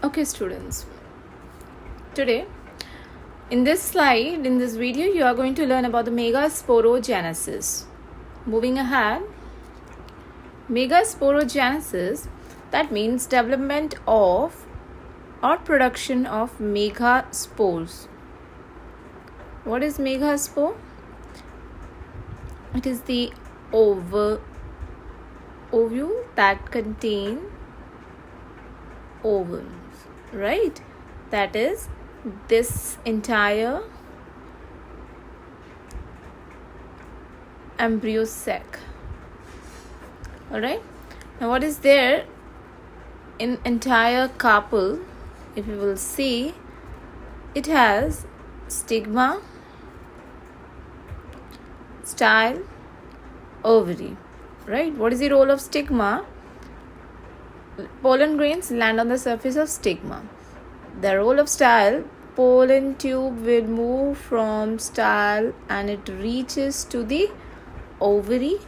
Okay, students. Today, in this slide, in this video, you are going to learn about the megasporogenesis. Moving ahead, megasporogenesis, that means development of or production of megaspores. What is megaspore? It is the ovule that contain ovums, right? That is this entire embryo sac. Alright, now what is there in entire carpel? If you will see, it has stigma, style, ovary, right? What is the role of stigma? Pollen grains land on the surface of stigma. The role of style, pollen tube will move from style and it reaches to the ovary,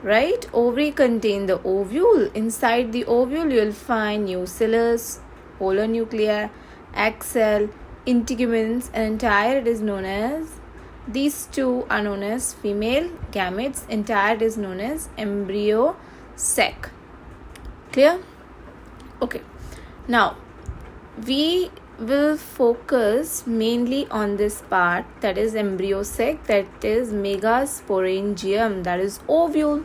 right? Ovary contain the ovule. Inside the ovule you will find nucellus, polar nuclei, egg cell, integuments, and entire it is known as, these two are known as female gametes. Entire it is known as embryo sac. Clear? Okay. Now we will focus mainly on this part, that is embryo sac, that is megasporangium, that is ovule,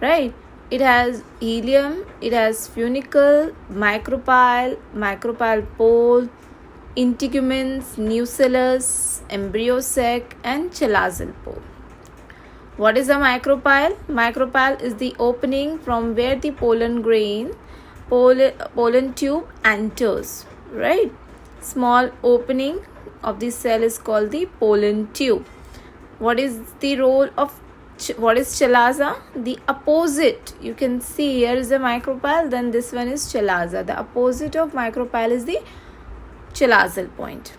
right? It has ileum, it has funicle, micropyle pole, integuments, nucellus, embryo sac, and chalazal pole. What is a micropyle? Micropyle is the opening from where the pollen tube enters, right? Small opening of the cell is called the pollen tube. What is the role of what is chalaza? The opposite. You can see here is a micropyle, then this one is chalaza. The opposite of micropyle is the chalazal point,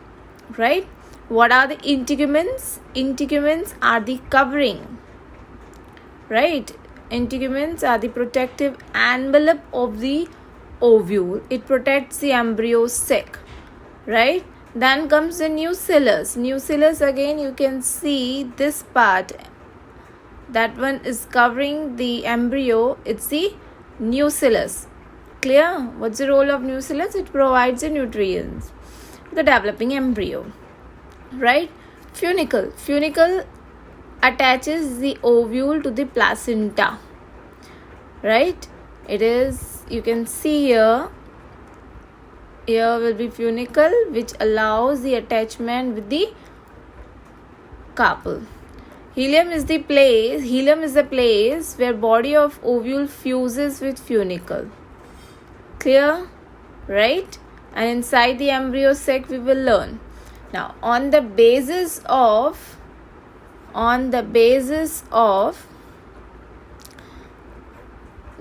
right? What are the integuments? Integuments are the covering, right? Integuments are the protective envelope of the ovule. It protects the embryo sac, right? Then comes the nucellus. Nucellus, again you can see this part, that one is covering the embryo. It's the nucellus. Clear? What's the role of nucellus? It provides the nutrients to the developing embryo, right? Funicle. Funicle attaches the ovule to the placenta, right? It is, you can see here will be funicle, which allows the attachment with the carpel. Hilum is the place where body of ovule fuses with funicle. Clear? Right? And inside the embryo sac we will learn. Now on the basis of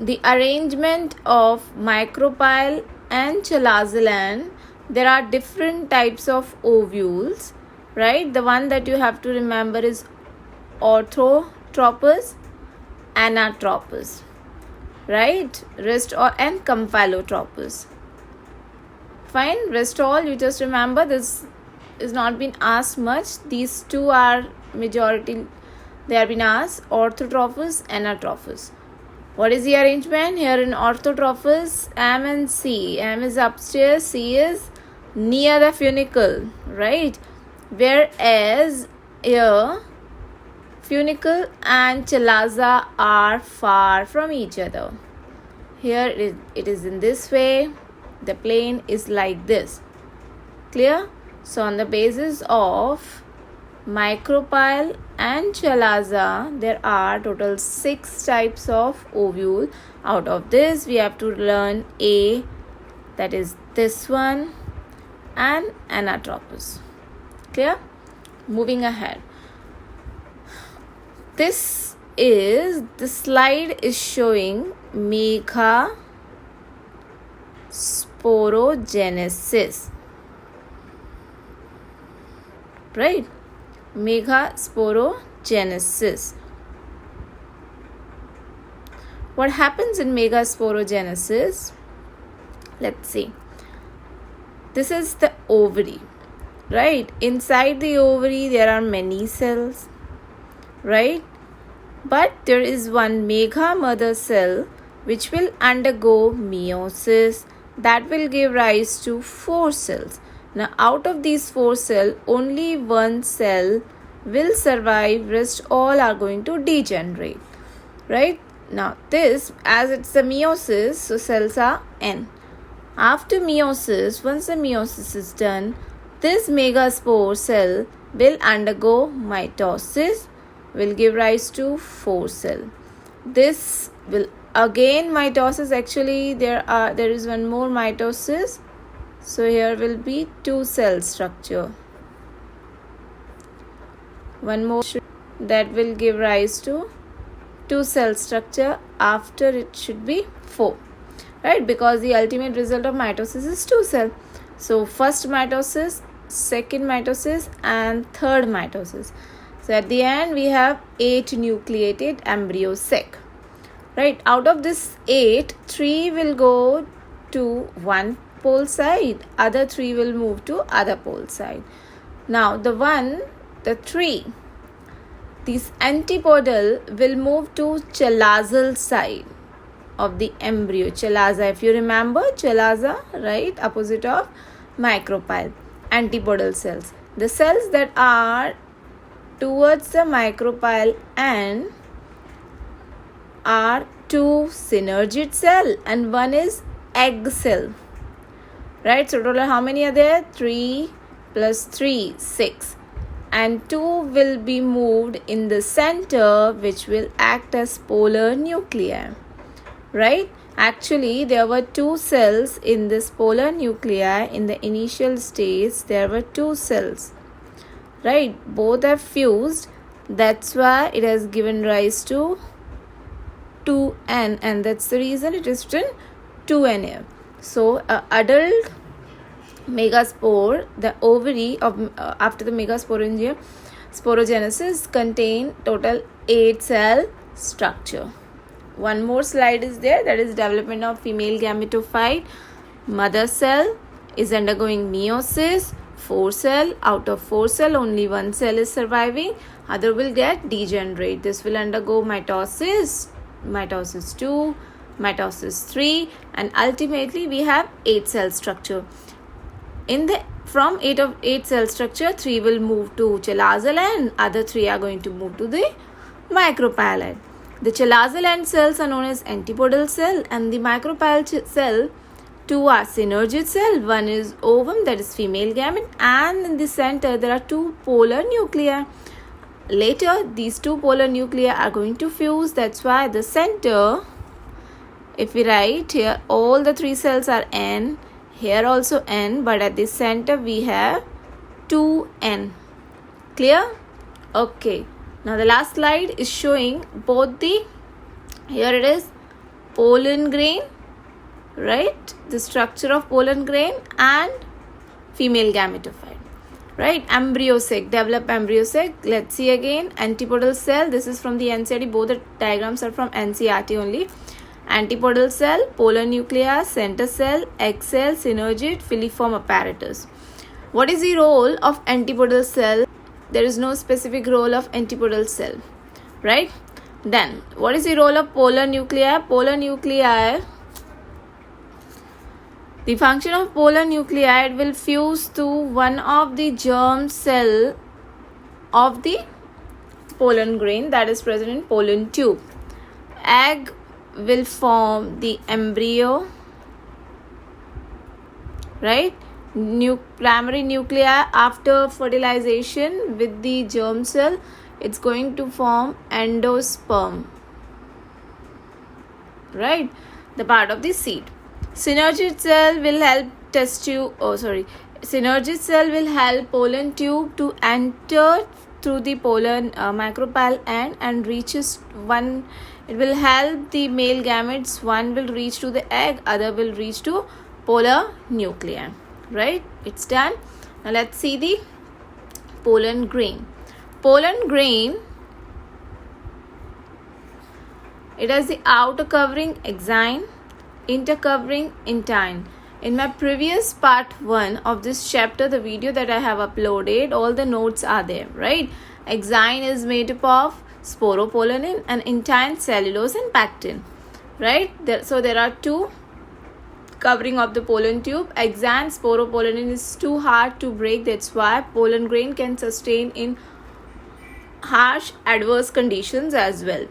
the arrangement of micropyle and chalazal, there are different types of ovules, right? The one that you have to remember is orthotropous, anatropous, right? Rest all and compylotropous. Fine. Rest all you just remember. This is not been asked much. These two are majority, they have been asked: orthotropous, anatropous. What is the arrangement? Here in orthotropous, M and C. M is upstairs, C is near the funicle, right? Whereas here funicle and chalaza are far from each other. Here it is in this way. The plane is like this. Clear? So on the basis of micropyle and chalaza, there are total 6 types of ovule. Out of this we have to learn A, that is this one, and anatropous. Clear? Moving ahead, the slide is showing megasporogenesis, right? Megasporogenesis. What happens in megasporogenesis? Let's see. This is the ovary, right? Inside the ovary there are many cells, right? But there is one mega mother cell which will undergo meiosis that will give rise to 4 cells. Now out of these 4 cells, only one cell will survive, rest all are going to degenerate, right? Now this, as it's the meiosis, so cells are n. After meiosis, once the meiosis is done, this megaspore cell will undergo mitosis, will give rise to 4 cell. This will again mitosis, actually there is one more mitosis, so here will be 2 cell structure, one more that will give rise to 2 cell structure. After it should be 4, right? Because the ultimate result of mitosis is 2 cell. So first mitosis, second mitosis and third mitosis. So at the end we have 8 nucleated embryo sac, right? Out of this 8, 3 will go to one pole side, other 3 will move to other pole side. Now the 3, these antipodal will move to chalazal side of the embryo. Chalaza, if you remember, chalaza, right? Opposite of micropyle. Antipodal cells, the cells that are towards the micropyle and are 2 synergid cell and 1 is egg cell, right? So total how many are there? 3 plus 3, 6, and 2 will be moved in the center, which will act as polar nuclei, right? Actually there were 2 cells in this polar nuclei. In the initial stage there were 2 cells, right? Both have fused, that's why it has given rise to 2n, and that's the reason it is written 2n here. So adult megaspore, the ovary of after the sporogenesis contain total 8 cell structure. One more slide is there, that is development of female gametophyte. Mother cell is undergoing meiosis, 4 cell. Out of 4 cell, only 1 cell is surviving, other will get degenerate. This will undergo mitosis, mitosis 2, mitosis 3, and ultimately we have 8 cell structure. From 8 cell structure, 3 will move to chalazal and other 3 are going to move to the micropyle. The chalazal end cells are known as antipodal cell, and the micropyle cell, 2 are synergid cell, 1 is ovum, that is female gamete, and in the center there are 2 polar nuclei. Later these 2 polar nuclei are going to fuse, that's why the center, if we write here, all the 3 cells are n, here also n, but at the center we have 2n. Clear? Okay. Now the last slide is showing both the, here it is, pollen grain, right? The structure of pollen grain and female gametophyte, right? Embryo sac, develop embryo sac. Let's see again, antipodal cell, this is from the NCERT, both the diagrams are from NCERT only. Antipodal cell, polar nuclei, center cell, egg cell, synergid, filiform apparatus. What is the role of antipodal cell? There is no specific role of antipodal cell, right? Then what is the role of polar nuclei? Polar nuclei, the function of polar nuclei, it will fuse to one of the germ cell of the pollen grain that is present in pollen tube. Egg will form the embryo, right? Primary nuclei, after fertilization with the germ cell, it's going to form endosperm, right? The part of the seed. Synergid cell will help synergid cell will help pollen tube to enter through the pollen micropyle and reaches one. It will help the male gametes, one will reach to the egg, other will reach to polar nuclei, right? It's done. Now let's see the pollen grain. Pollen grain, it has the outer covering exine, inter covering intine. In my previous part 1 of this chapter, the video that I have uploaded, all the notes are there, right? Exine is made up of sporopollenin and intine, cellulose and pectin, right? So there are two covering of the pollen tube. Exine sporopollenin is too hard to break, that's why pollen grain can sustain in harsh adverse conditions as well.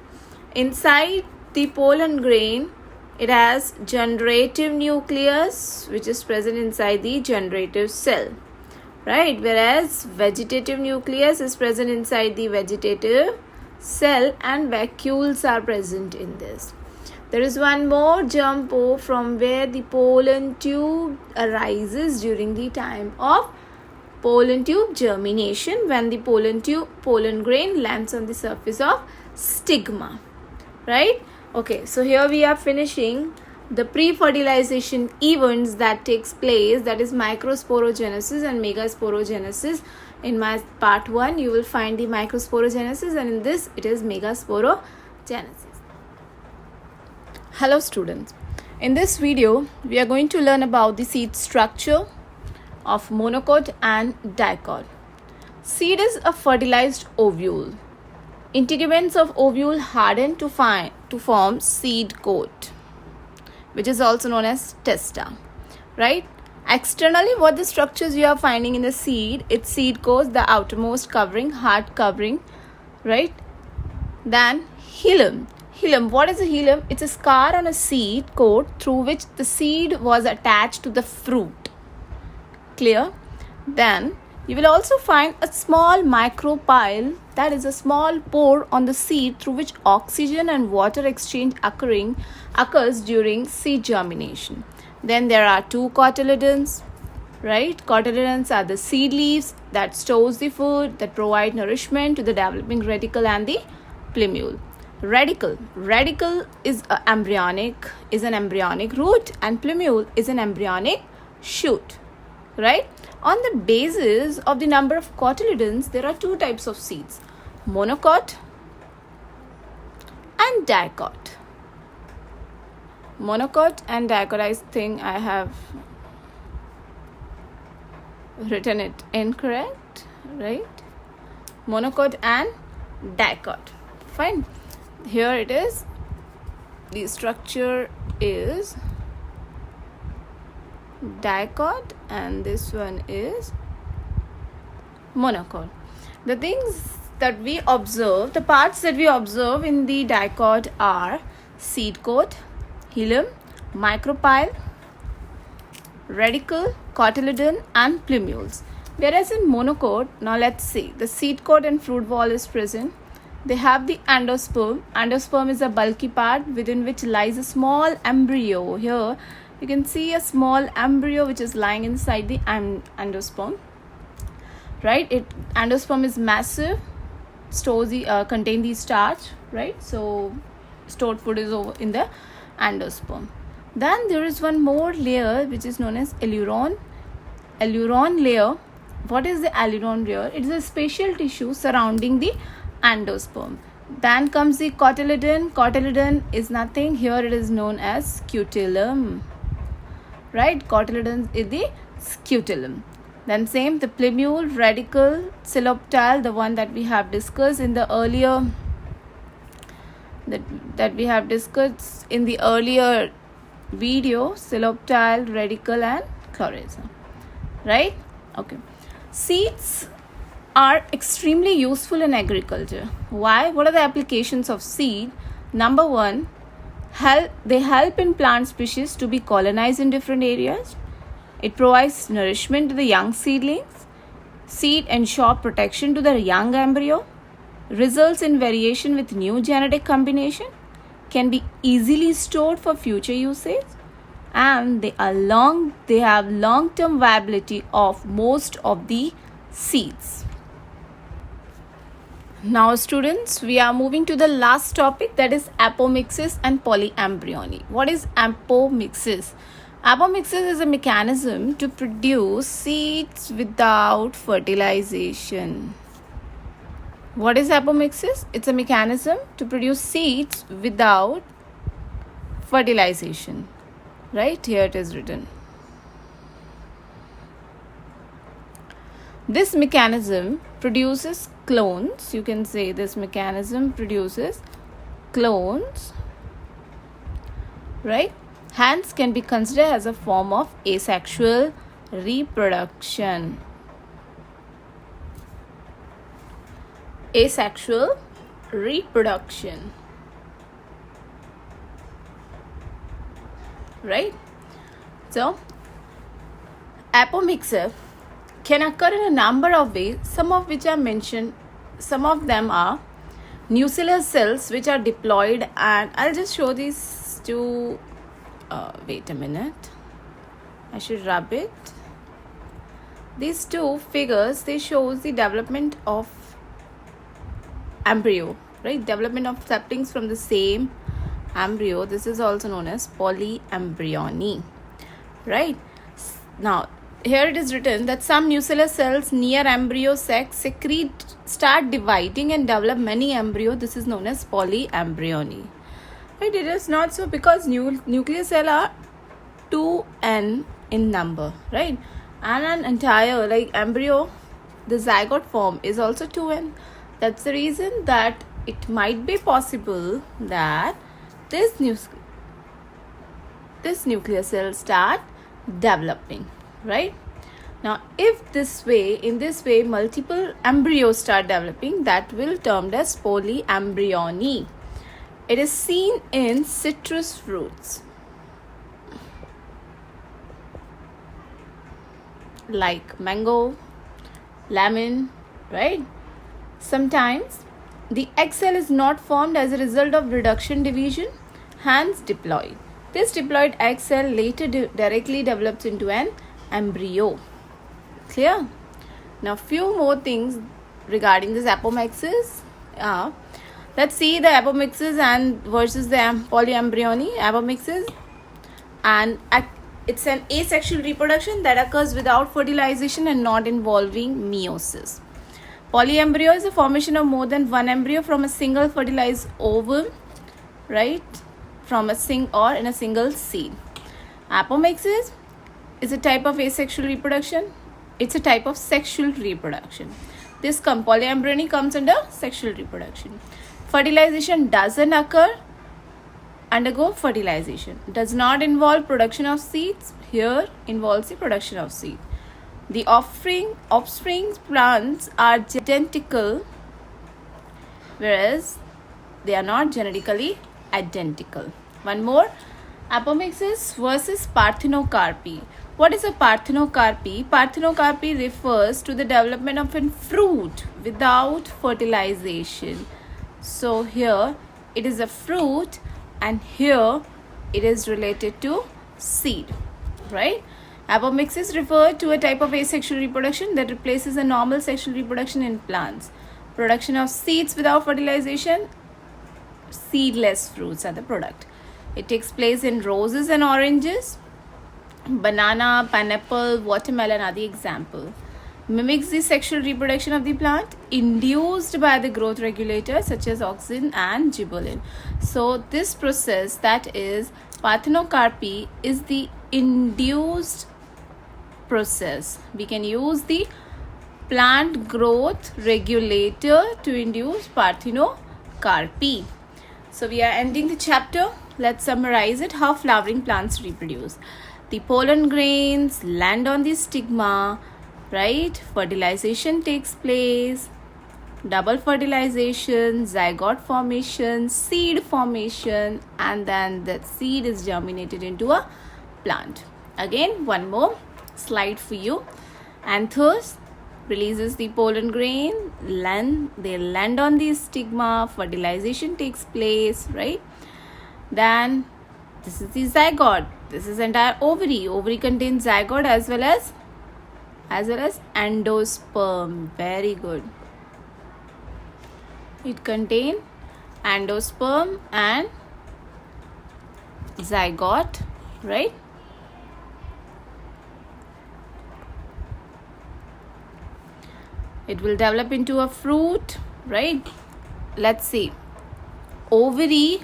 Inside the pollen grain, it has generative nucleus which is present inside the generative cell, right? Whereas vegetative nucleus is present inside the vegetative cell and vacuoles are present in this. There is one more jump from where the pollen tube arises during the time of pollen tube germination, when the pollen grain lands on the surface of stigma, right? Okay, so here we are finishing the pre-fertilization events that takes place, that is microsporogenesis and megasporogenesis. In my part 1 you will find the microsporogenesis, and in this it is megasporogenesis. Hello students, in this video we are going to learn about the seed structure of monocot and dicot. Seed is a fertilized ovule. Integuments of ovule harden to form seed coat, which is also known as testa, right? Externally, what the structures you are finding in the seed, it's seed coat, the outermost covering, hard covering, right? Then hilum. Hilum, what is a hilum? It's a scar on a seed coat through which the seed was attached to the fruit. Clear? Then you will also find a small micropyle, that is a small pore on the seed through which oxygen and water exchange occurs during seed germination. Then there are two cotyledons, right? Cotyledons are the seed leaves that stores the food, that provide nourishment to the developing radicle and the plumule. Radicle is an embryonic root, and plumule is an embryonic shoot, right? On the basis of the number of cotyledons, there are two types of seeds, monocot and dicot. Monocot and dicot, I think I have written it incorrect, right? Monocot and dicot. Fine. Here it is. The structure is dicot and this one is monocot. The things that we observe, the parts that we observe in the dicot are seed coat, hilum, micropyle, radicle, cotyledon and plumules. Whereas in monocot, now let's see, the seed coat and fruit wall is present. They have the endosperm. Endosperm is a bulky part within which lies a small embryo. Here you can see a small embryo which is lying inside the endosperm, right? Endosperm is massive, contain the starch, right? So stored food is over in the endosperm. Then there is one more layer which is known as aileron layer. What is the aileron layer? It is a spatial tissue surrounding the endosperm. Then comes the cotyledon. Cotyledon is nothing, here it is known as scutellum, right? Cotyledon is the scutellum. Then same, the plumule, radicle, coleoptile, the one that we have discussed in the earlier that we have discussed in the earlier video, coleoptile, radicle and coryza, right? Okay. Seeds are extremely useful in agriculture. Why? What are the applications of seed? Number one, they help in plant species to be colonized in different areas. It provides nourishment to the young seedlings. Seed ensure protection to the young embryo. Results in variation with new genetic combination. Can be easily stored for future usage. And they have long-term viability of most of the seeds. Now students, we are moving to the last topic, that is apomixis and polyembryony. What is apomixis? Apomixis is a mechanism to produce seeds without fertilization. What is apomixis? It's a mechanism to produce seeds without fertilization. Right? Here it is written. This mechanism produces clones. You can say this mechanism produces clones, right? Hence can be considered as a form of asexual reproduction. Asexual reproduction, right? So apomixis can occur in a number of ways, some of which are mentioned. Some of them are nuclear cells which are diploid, and I'll just show these two. Wait a minute, I should rub it. These two figures, they shows the development of embryo, right? Development of saplings from the same embryo. This is also known as polyembryony, right? Now here it is written that some nuclear cells near embryo sac start dividing and develop many embryo. This is known as polyembryony, right? It is not so, because nuclear cell are 2n in number, right? And an entire like embryo, the zygote form is also 2n. That's the reason that it might be possible that this nuclear cell start developing, right? Now if in this way multiple embryos start developing, that will termed as polyembryony. It is seen in citrus fruits like mango, lemon, right? Sometimes the egg cell is not formed as a result of reduction division, hence diploid. This diploid egg cell later directly develops into an embryo. Clear? Now few more things regarding this apomixis. Let's see the apomixis and versus the polyembryony. Apomixis, and it's an asexual reproduction that occurs without fertilization and not involving meiosis. Polyembryo is a formation of more than one embryo from a single fertilized ovum, right? From in a single seed. Apomixis is a type of asexual reproduction. It's a type of sexual reproduction. This polyembryony comes under sexual reproduction. Fertilization doesn't undergo fertilization. Does not involve production of seeds. Here involves the production of seed. The offspring plants are identical, whereas they are not genetically identical. One more, apomixis versus parthenocarpy. What is a parthenocarpy? Parthenocarpy refers to the development of a fruit without fertilization. So here it is a fruit, and here it is related to seed, right? Apomixis refer to a type of asexual reproduction that replaces a normal sexual reproduction in plants. Production of seeds without fertilization, seedless fruits are the product. It takes place in roses and oranges, banana, pineapple, watermelon are the example. Mimics the sexual reproduction of the plant induced by the growth regulators such as auxin and gibberellin. So this process, that is parthenocarpy, is the induced process. We can use the plant growth regulator to induce parthenocarpy. So we are ending the chapter. Let's summarize it. How flowering plants reproduce. The pollen grains land on the stigma, right? Fertilization takes place, double fertilization, zygote formation, seed formation, and then the seed is germinated into a plant. Again, one more slide for you. Anthers releases the pollen grain, they land on the stigma, fertilization takes place, right? Then this is the zygote. This is entire ovary. Ovary contains zygote as well as endosperm. Very good. It contains endosperm and zygote, right? It will develop into a fruit, right? Let's see. Ovary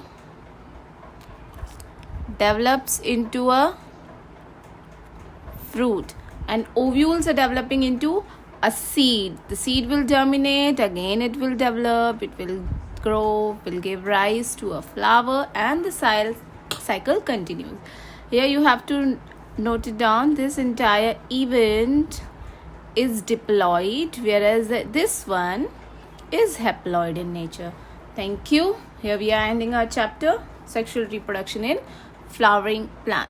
develops into a fruit and ovules are developing into a seed. The seed will germinate, again it will develop, it will grow, will give rise to a flower, and the cycle continues. Here you have to note it down. This entire event is diploid, whereas this one is haploid in nature. Thank you. Here we are ending our chapter, sexual reproduction in flowering plants.